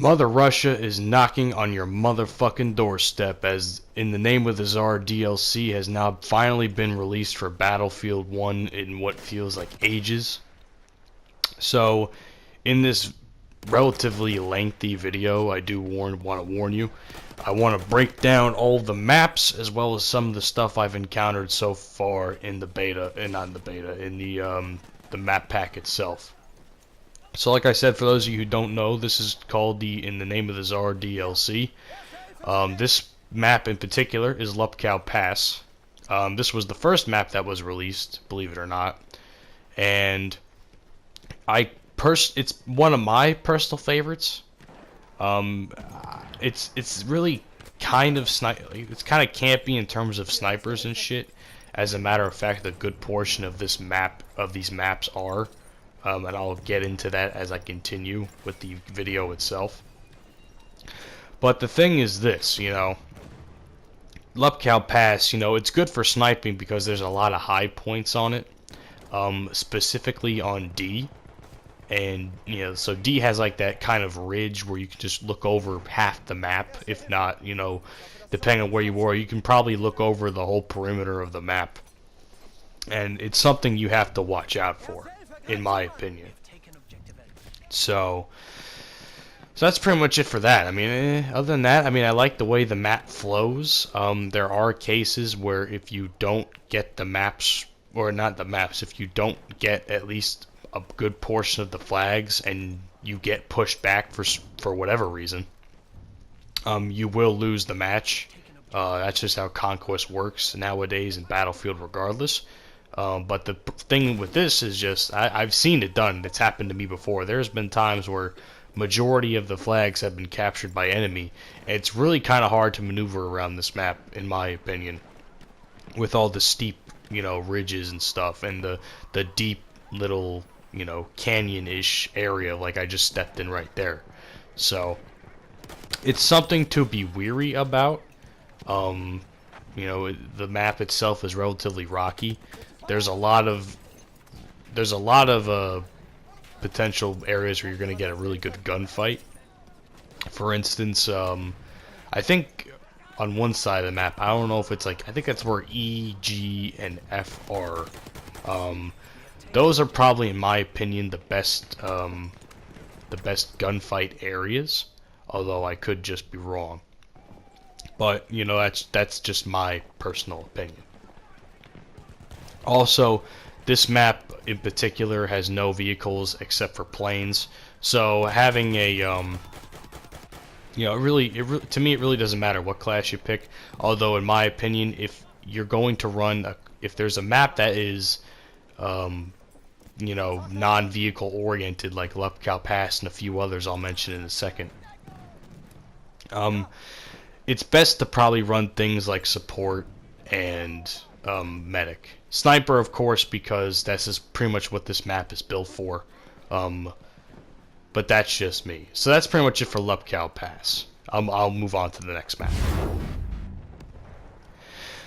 Mother Russia is knocking on your motherfucking doorstep, as In the Name of the Tsar DLC has now finally been released for Battlefield 1 in what feels like ages. So, in this relatively lengthy video, I do want to warn you, I want to break down all the maps as well as some of the stuff I've encountered so far in the beta, and not in the beta, in the map pack itself. So like I said, for those of you who don't know, this is called the In the Name of the Tsar DLC. This map in particular is Lupkow Pass. This was the first map that was released, believe it or not. And it's one of my personal favorites. It's really kind of it's kind of campy in terms of snipers and shit. As a matter of fact, a good portion of these maps are. And I'll get into that as I continue with the video itself. But the thing is this, Lupkow Pass, it's good for sniping because there's a lot of high points on it, specifically on D. And, so D has like that kind of ridge where you can just look over half the map, if not, depending on where you are, you can probably look over the whole perimeter of the map. And it's something you have to watch out for, in my opinion. So that's pretty much it for that. I mean, other than that, I mean, I like the way the map flows. There are cases where if you don't get the maps, or not the maps, if you don't get at least a good portion of the flags and you get pushed back for whatever reason, you will lose the match. That's just how Conquest works nowadays in Battlefield regardless. But the thing with this is just, I've seen it done. It's happened to me before. There's been times where majority of the flags have been captured by enemy. And it's really kind of hard to maneuver around this map, in my opinion, with all the steep, ridges and stuff, and the deep little, canyon-ish area like I just stepped in right there. So it's something to be weary about. The map itself is relatively rocky. There's a lot of potential areas where you're going to get a really good gunfight. For instance, I think on one side of the map, I don't know if it's like, I think that's where E, G, and F are. Those are probably, in my opinion, the best gunfight areas. Although I could just be wrong. But that's just my personal opinion. Also, this map in particular has no vehicles except for planes. So having a to me it really doesn't matter what class you pick. Although in my opinion, if you're going to run if there's a map that is non-vehicle oriented like Lupkow Pass and a few others I'll mention in a second. It's best to probably run things like support and medic. Sniper, of course, because that's just pretty much what this map is built for. But that's just me. So that's pretty much it for Lupkow Pass. I'll move on to the next map.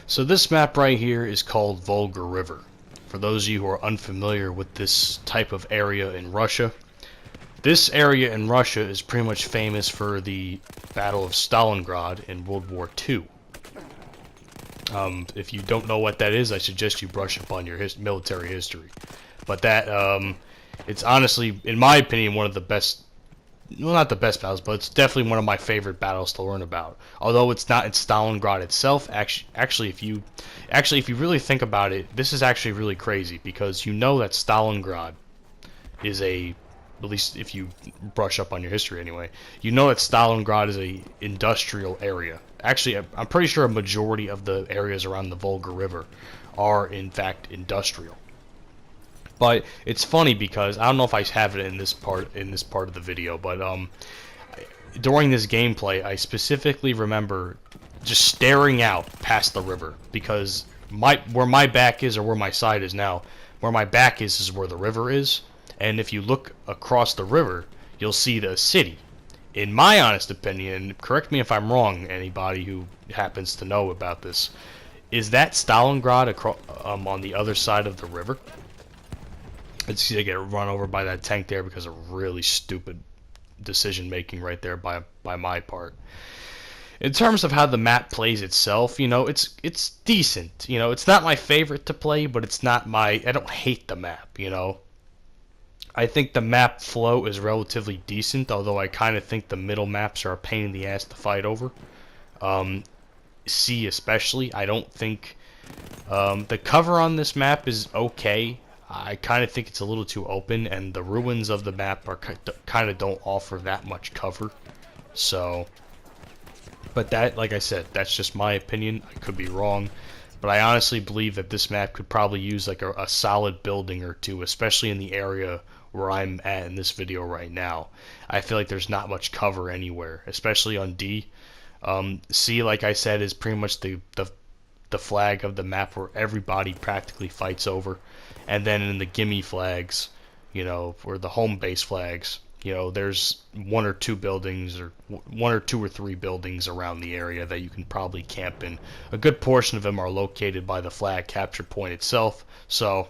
So this map right here is called Volga River. For those of you who are unfamiliar with this type of area in Russia, this area in Russia is pretty much famous for the Battle of Stalingrad in World War II. If you don't know what that is, I suggest you brush up on your military history. But that, it's honestly, in my opinion, one of the best, well, not the best battles, but it's definitely one of my favorite battles to learn about. Although it's not in Stalingrad itself, actually, if you really think about it, this is actually really crazy, because that Stalingrad is at least if you brush up on your history anyway, that Stalingrad is a industrial area. Actually, I'm pretty sure a majority of the areas around the Volga River are in fact industrial. But it's funny because I don't know if I have it in this part of the video, but during this gameplay, I specifically remember just staring out past the river, because where my back is, or where my side is now, where my back is where the river is. And if you look across the river, you'll see the city. In my honest opinion, correct me if I'm wrong, anybody who happens to know about this, is that Stalingrad on the other side of the river? Let's see, I get run over by that tank there because of really stupid decision making right there by my part. In terms of how the map plays itself, it's decent. It's not my favorite to play, but it's not my I don't hate the map. I think the map flow is relatively decent, although I kind of think the middle maps are a pain in the ass to fight over. C especially, I don't think the cover on this map is okay. I kind of think it's a little too open, and the ruins of the map are kind of don't offer that much cover. So, but that, like I said, that's just my opinion. I could be wrong, but I honestly believe that this map could probably use like a solid building or two, especially in the area where I'm at in this video right now. I feel like there's not much cover anywhere, especially on D. C, like I said, is pretty much the flag of the map where everybody practically fights over. And then in the gimme flags, or the home base flags, there's one or two buildings, or one or two or three buildings around the area that you can probably camp in. A good portion of them are located by the flag capture point itself, so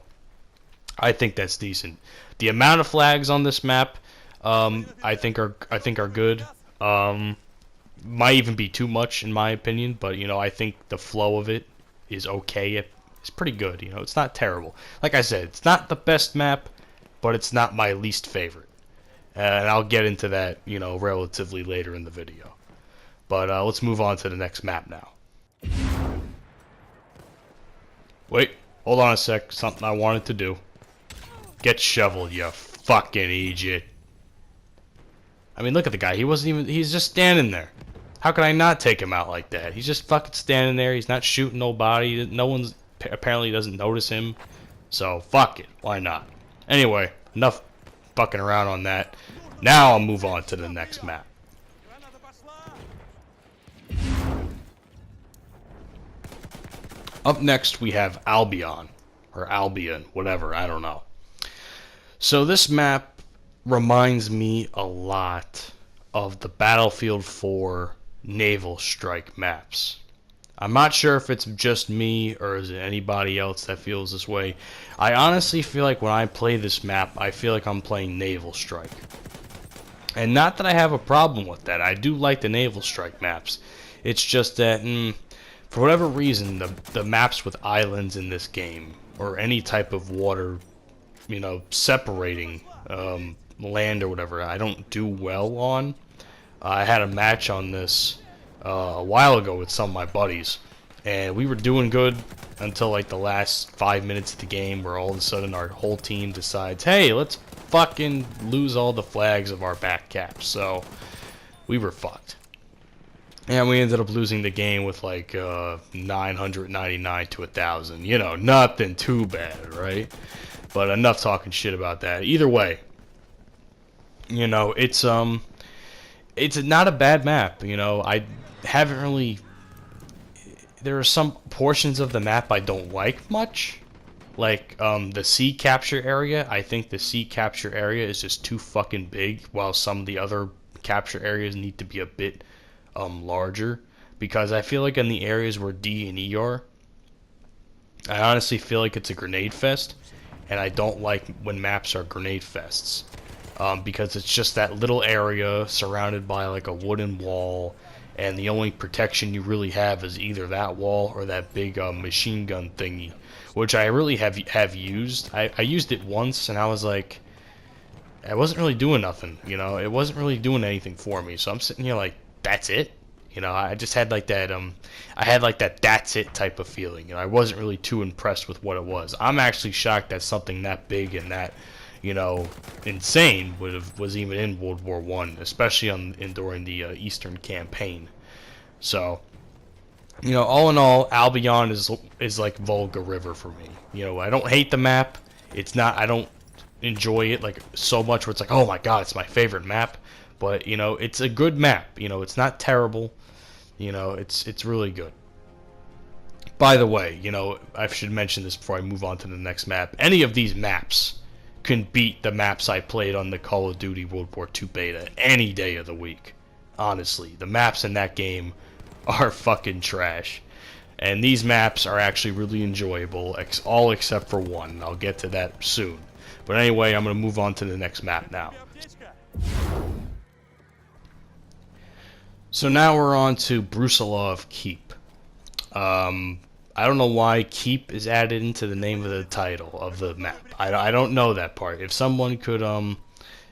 I think that's decent. The amount of flags on this map, I think are good. Might even be too much in my opinion, but I think the flow of it is okay. It's pretty good. It's not terrible. Like I said, it's not the best map, but it's not my least favorite. And I'll get into that, relatively later in the video. But let's move on to the next map now. Wait, hold on a sec. Something I wanted to do. Get shoveled, you fucking idiot. I mean, look at the guy. He's just standing there. How could I not take him out like that? He's just fucking standing there. He's not shooting nobody. No one's apparently doesn't notice him. So, fuck it. Why not? Anyway, enough fucking around on that. Now I'll move on to the next map. Up next, we have Albion. Or Albion, whatever, I don't know. So this map reminds me a lot of the Battlefield 4 naval strike maps. I'm not sure if it's just me or is it anybody else that feels this way. I honestly feel like when I play this map, I feel like I'm playing naval strike. And not that I have a problem with that. I do like the naval strike maps. It's just that, for whatever reason, the maps with islands in this game, or any type of water, separating land or whatever, I don't do well on. I had a match on this a while ago with some of my buddies, and we were doing good until like the last 5 minutes of the game, where all of a sudden our whole team decides, hey, let's fucking lose all the flags of our back caps. So we were fucked, and we ended up losing the game with like 999 to 1,000. Nothing too bad, right? But enough talking shit about that. Either way, it's not a bad map. I haven't really. There are some portions of the map I don't like much, like the sea capture area. I think the sea capture area is just too fucking big, while some of the other capture areas need to be a bit larger. Because I feel like in the areas where D and E are, I honestly feel like it's a grenade fest, and I don't like when maps are grenade fests. Because it's just that little area surrounded by like a wooden wall, and the only protection you really have is either that wall or that big machine gun thingy, which I really have used. I used it once, and I was like, I wasn't really doing nothing. It wasn't really doing anything for me. So I'm sitting here like, that's it. I just had like that. I had like that that's it type of feeling. I wasn't really too impressed with what it was. I'm actually shocked that something that big and that, insane was even in World War I, especially during the Eastern Campaign. So, all in all, Albion is like Volga River for me. I don't hate the map. It's not. I don't enjoy it like so much where it's like, oh my god, it's my favorite map. But it's a good map. It's not terrible. It's really good. By the way, I should mention this before I move on to the next map. Any of these maps can beat the maps I played on the Call of Duty World War II beta any day of the week. Honestly, the maps in that game are fucking trash. And these maps are actually really enjoyable, all except for one. And I'll get to that soon. But anyway, I'm going to move on to the next map now. So now we're on to Brusilov Keep. I don't know why Keep is added into the name of the title of the map. I don't know that part. If someone could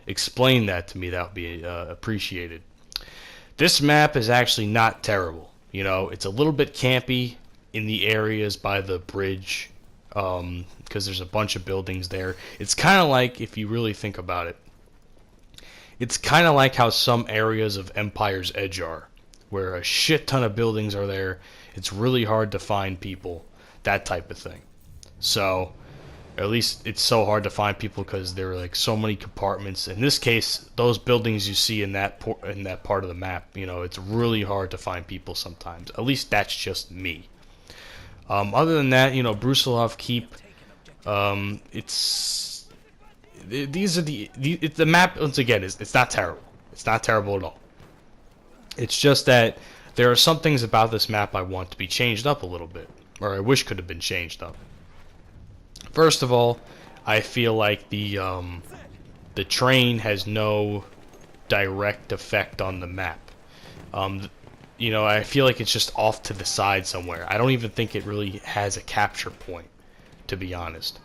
explain that to me, that would be appreciated. This map is actually not terrible. You know, it's a little bit campy in the areas by the bridge, because there's a bunch of buildings there. It's kind of like, if you really think about it, it's kind of like how some areas of Empire's Edge are, where a shit ton of buildings are there. It's really hard to find people, that type of thing. So, at least it's so hard to find people because there are like so many compartments. In this case, those buildings you see in that part of the map, you know, it's really hard to find people sometimes. At least that's just me. Other than that, you know, Brusilov Keep, these are the map, once again, it's not terrible. It's not terrible at all. It's just that there are some things about this map I want to be changed up a little bit, or I wish could have been changed up. First of all, I feel like the train has no direct effect on the map. You know, I feel like it's just off to the side somewhere. I don't even think it really has a capture point, to be honest.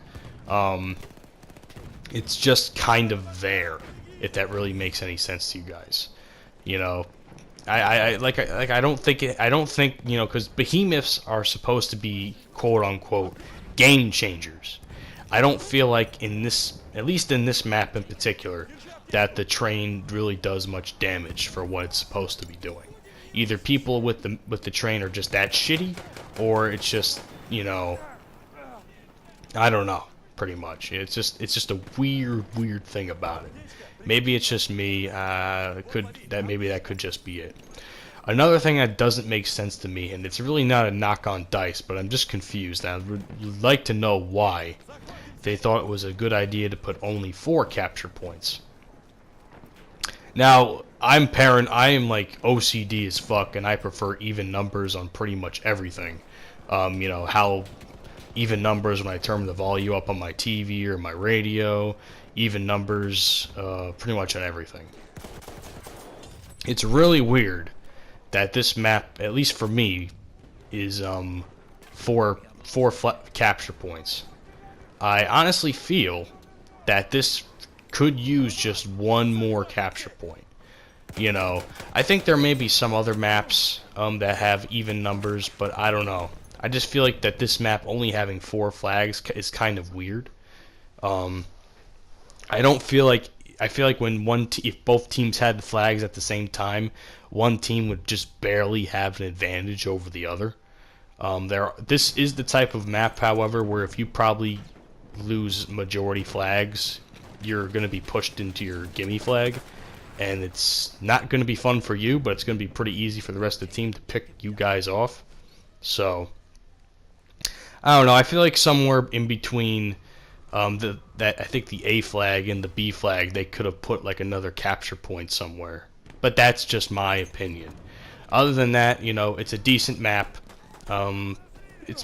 It's just kind of there, if that really makes any sense to you guys. You know, I don't think you know, because behemoths are supposed to be quote unquote game changers. I don't feel like in this, at least in this map in particular, that the train really does much damage for what it's supposed to be doing. Either people with the train are just that shitty, or it's just, you know, I don't know. Pretty much, it's just a weird thing about it. Maybe it's just me. Maybe that could just be it. Another thing that doesn't make sense to me, and it's really not a knock on DICE, but I'm just confused. And I would like to know why they thought it was a good idea to put only 4 capture points. Now, I am like OCD as fuck, and I prefer even numbers on pretty much everything. You know, how even numbers when I turn the volume up on my TV or my radio, even numbers pretty much on everything. It's really weird that this map, at least for me, is 4 capture points. I honestly feel that this could use just one more capture point. You know, I think there may be some other maps that have even numbers, but I don't know. I just feel like that this map only having 4 flags is kind of weird. I feel like when if both teams had the flags at the same time, one team would just barely have an advantage over the other. This is the type of map, however, where if you probably lose majority flags, you're going to be pushed into your gimme flag, and it's not going to be fun for you, but it's going to be pretty easy for the rest of the team to pick you guys off. So I don't know. I feel like somewhere in between I think the A flag and the B flag, they could have put like another capture point somewhere. But that's just my opinion. Other than that, you know, it's a decent map. It's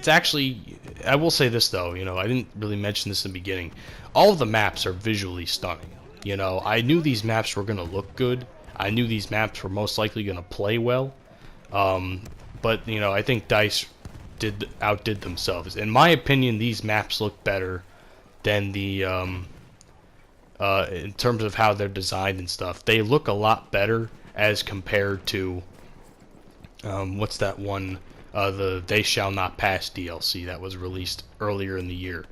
actually, I will say this though, you know, I didn't really mention this in the beginning. All of the maps are visually stunning. You know, I knew these maps were going to look good. I knew these maps were most likely going to play well. But, you know, I think DICE outdid themselves. In my opinion, these maps look better than the in terms of how they're designed and stuff. They look a lot better as compared to what's that one, the They Shall Not Pass DLC that was released earlier in the year.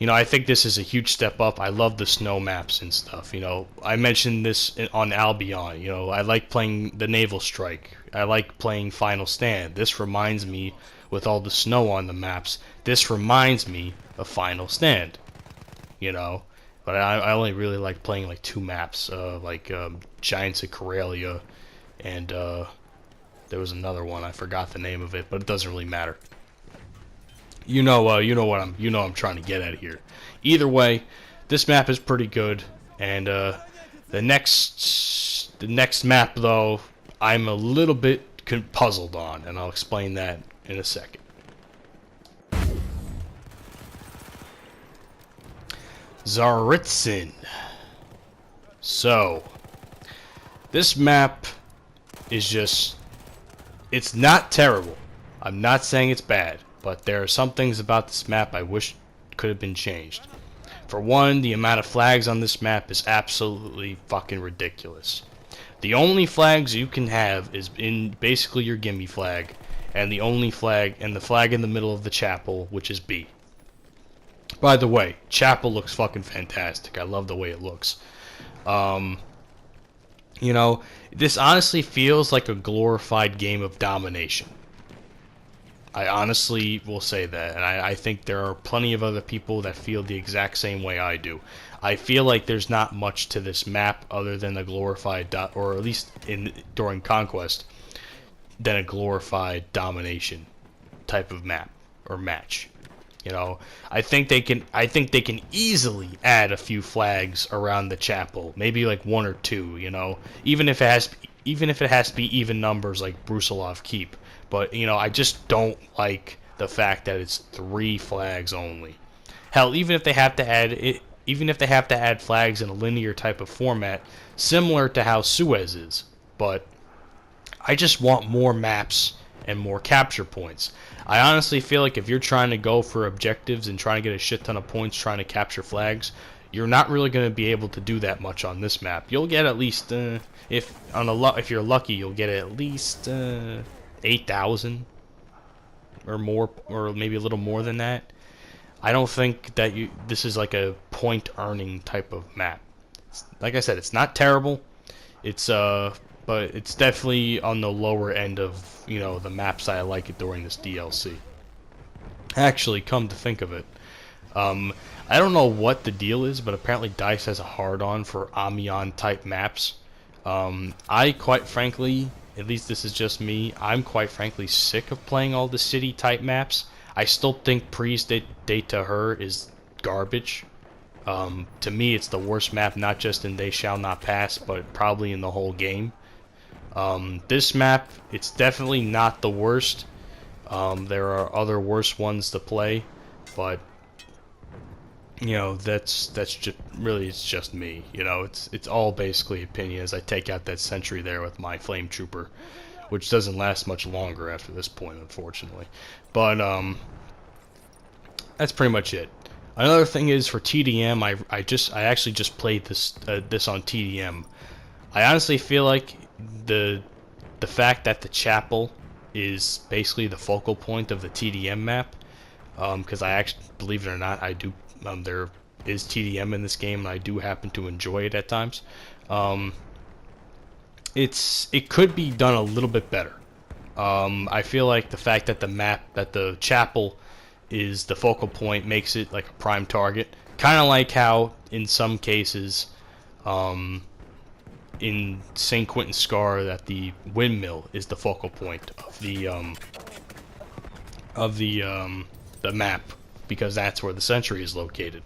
You know, I think this is a huge step up. I love the snow maps and stuff. You know, I mentioned this on Albion. You know, I like playing the Naval Strike. I like playing Final Stand. This reminds me, with all the snow on the maps, this reminds me of Final Stand. You know, but I only really like playing like 2 maps, like Giants of Karelia, and there was another one. I forgot the name of it, but it doesn't really matter. You know I'm trying to get at here. Either way, this map is pretty good, and the next map though, I'm a little bit puzzled on, and I'll explain that in a second. Tsar. So, this map is just, it's not terrible. I'm not saying it's bad, but there are some things about this map I wish could have been changed. For one, the amount of flags on this map is absolutely fucking ridiculous. The only flags you can have is in basically your gimme flag, and the only flag, and the flag in the middle of the chapel, which is B. By the way, chapel looks fucking fantastic. I love the way it looks. You know, this honestly feels like a glorified game of domination. I honestly will say that, and I think there are plenty of other people that feel the exact same way I do. I feel like there's not much to this map other than a glorified, or at least during Conquest, than a glorified domination type of map or match. You know, I think they can easily add a few flags around the chapel, maybe like one or two. You know, even if it has to be even numbers like Brusilov Keep. But you know, I just don't like the fact that it's 3 flags only. Hell, even if they have to add flags in a linear type of format, similar to how Suez is. But I just want more maps and more capture points. I honestly feel like if you're trying to go for objectives and trying to get a shit ton of points trying to capture flags, you're not really going to be able to do that much on this map. You'll get at least, if you're lucky, you'll get at least 8,000 or more, or maybe a little more than that. I don't think that this is like a point earning type of map. Like I said, it's not terrible. It's but it's definitely on the lower end of, you know, the maps that I like it during this DLC. Actually, come to think of it, I don't know what the deal is, but apparently DICE has a hard-on for Amiens type maps. I quite frankly, at least this is just me, I'm quite frankly sick of playing all the city type maps. I still think Prise de Terre is garbage. To me, it's the worst map, not just in They Shall Not Pass, but probably in the whole game. This map, it's definitely not the worst. There are other worse ones to play, but you know, that's just really, it's just me. You know, it's all basically opinion as I take out that sentry there with my flame trooper, which doesn't last much longer after this point, unfortunately. But that's pretty much it. Another thing is for TDM, I actually just played this on TDM. I honestly feel like the fact that the chapel is basically the focal point of the TDM map, because I actually, believe it or not, I do. There is TDM in this game, and I do happen to enjoy it at times. It could be done a little bit better. I feel like the fact that the chapel is the focal point makes it like a prime target. Kind of like how in some cases, in St. Quentin Scar, that the windmill is the focal point of the map, because that's where the sentry is located.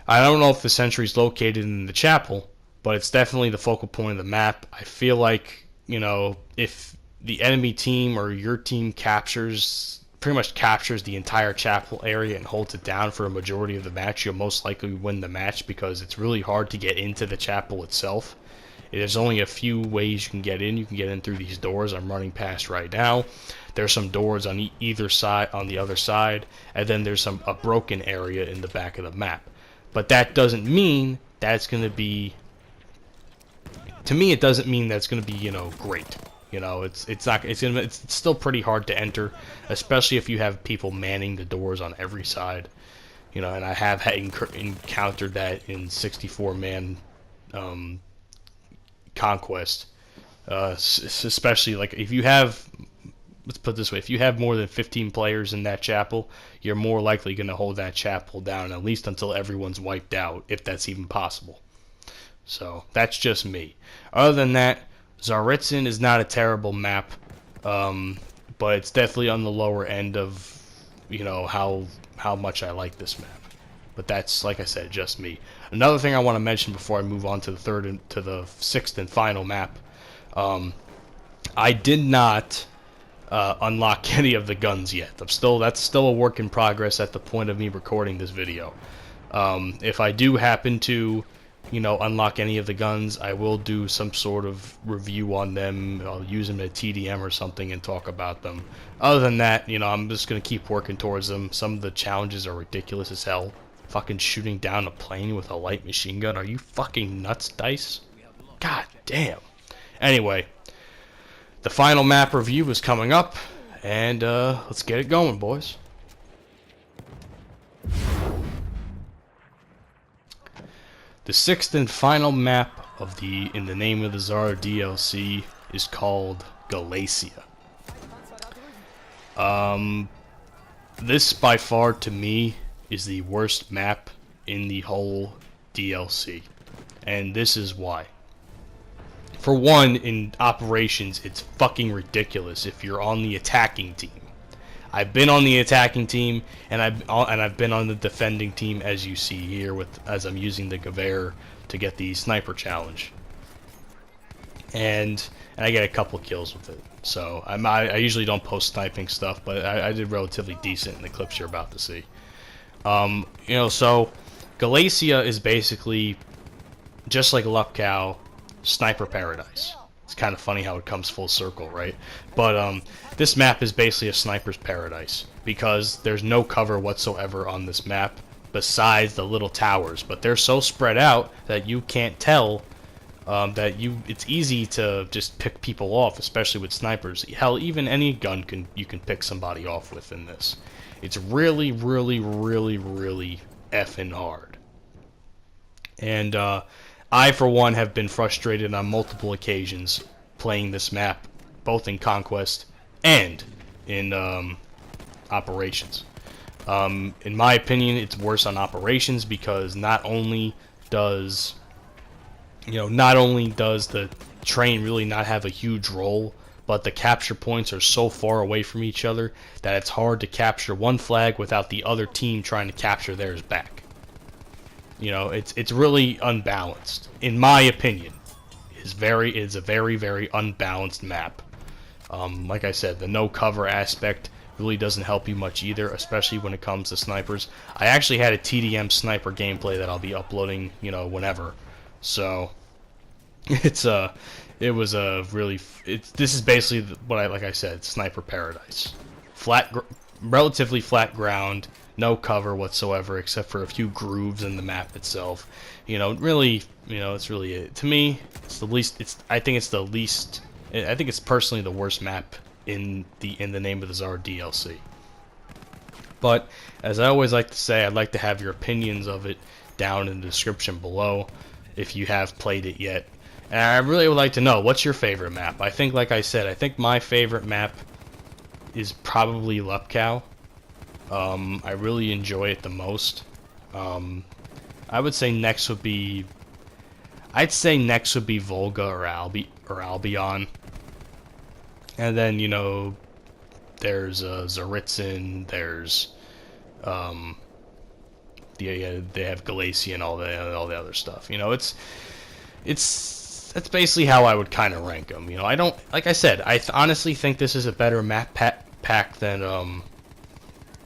I don't know if the sentry is located in the chapel, but it's definitely the focal point of the map. I feel like, you know, if the enemy team or your team pretty much captures the entire chapel area and holds it down for a majority of the match, you'll most likely win the match, because it's really hard to get into the chapel itself. There's only a few ways you can get in. You can get in through these doors I'm running past right now. There's some doors on either side, on the other side, and then there's a broken area in the back of the map. But that doesn't mean that's going to be, to me, it doesn't mean that's going to be, you know, great. You know, it's still pretty hard to enter, especially if you have people manning the doors on every side. You know, and I have encountered that in 64-man Conquest, especially like if you have, let's put it this way, if you have more than 15 players in that chapel, you're more likely going to hold that chapel down at least until everyone's wiped out, if that's even possible. So that's just me. Other than that, Tsaritsyn is not a terrible map, but it's definitely on the lower end of, you know, how much I like this map. But that's, like I said, just me. Another thing I want to mention before I move on to the sixth and final map, I did not unlock any of the guns yet. That's still a work in progress at the point of me recording this video. If I do happen to unlock any of the guns, I will do some sort of review on them. I'll use them at TDM or something and talk about them. Other than that, I'm just going to keep working towards them. Some of the challenges are ridiculous as hell. Fucking shooting down a plane with a light machine gun. Are you fucking nuts, Dice? God damn. Anyway, the final map review is coming up, and let's get it going, boys. The sixth and final map of the In the Name of the Tsar DLC is called Galacia. This by far to me is the worst map in the whole DLC, and this is why. For one, in operations, it's fucking ridiculous if you're on the attacking team. I've been on the attacking team, and I've been on the defending team, as you see here, as I'm using the Gewehr to get the sniper challenge, and I get a couple kills with it. So I usually don't post sniping stuff, but I did relatively decent in the clips you're about to see. So Galacia is basically just like Lupkow, sniper paradise. It's kind of funny how it comes full circle, right? But this map is basically a sniper's paradise because there's no cover whatsoever on this map besides the little towers. But they're so spread out that you can't tell it's easy to just pick people off, especially with snipers. Hell, even any gun you can pick somebody off with in this. It's really, really, really, really effing hard. And I, for one, have been frustrated on multiple occasions playing this map, both in Conquest and in Operations. In my opinion, it's worse on Operations because not only does the train really not have a huge role, but the capture points are so far away from each other that it's hard to capture one flag without the other team trying to capture theirs back. It's really unbalanced, in my opinion. It's a very, very unbalanced map. Like I said, the no cover aspect really doesn't help you much either, especially when it comes to snipers. I actually had a TDM sniper gameplay that I'll be uploading, whenever. So this is basically like I said, sniper paradise. Relatively flat ground. No cover whatsoever, except for a few grooves in the map itself. Really, it's really it. To me, it's the least. I think it's personally the worst map in the Name of the Tsar DLC. But as I always like to say, I'd like to have your opinions of it down in the description below if you have played it yet. And I really would like to know, what's your favorite map? I think, like I said, I think my favorite map is probably Lupkow. I really enjoy it the most. I would say next would be Volga or Albion. And then, there's Tsaritsyn, there's they have Galacia and all the other stuff. That's basically how I would kind of rank them. I don't, like I said, I honestly think this is a better map pack than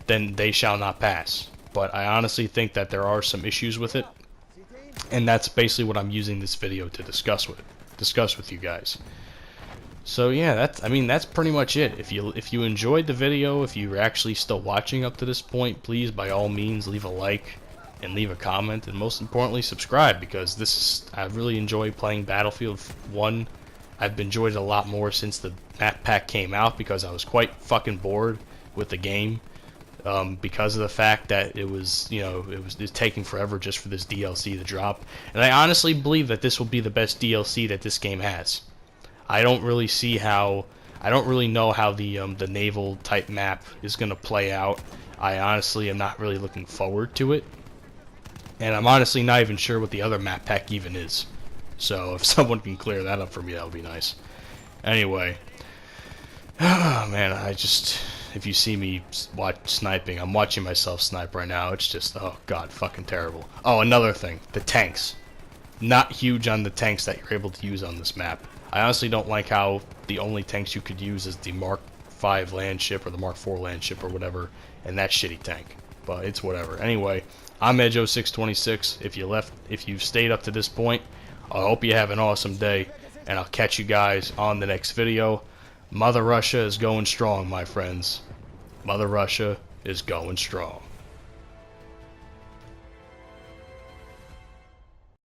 They Shall Not Pass. But I honestly think that there are some issues with it, and that's basically what I'm using this video to discuss with you guys. So yeah, that's pretty much it. If you enjoyed the video, if you're actually still watching up to this point, please by all means leave a like and leave a comment, and most importantly subscribe, because I really enjoy playing Battlefield 1. I've enjoyed it a lot more since the map pack came out because I was quite fucking bored with the game. Because of the fact that it was taking forever just for this DLC to drop. And I honestly believe that this will be the best DLC that this game has. I don't really know how the naval type map is going to play out. I honestly am not really looking forward to it. And I'm honestly not even sure what the other map pack even is. So if someone can clear that up for me, that would be nice. Anyway. Oh, man, if you see me sniping, I'm watching myself snipe right now. It's just, oh god, fucking terrible. Oh, another thing, the tanks. Not huge on the tanks that you're able to use on this map. I honestly don't like how the only tanks you could use is the Mark 5 land ship or the Mark 4 land ship or whatever, and that shitty tank. but it's whatever. Anyway, I'm Edjo626. If you've stayed up to this point, I hope you have an awesome day, and I'll catch you guys on the next video. Mother Russia is going strong, my friends. Mother Russia is going strong.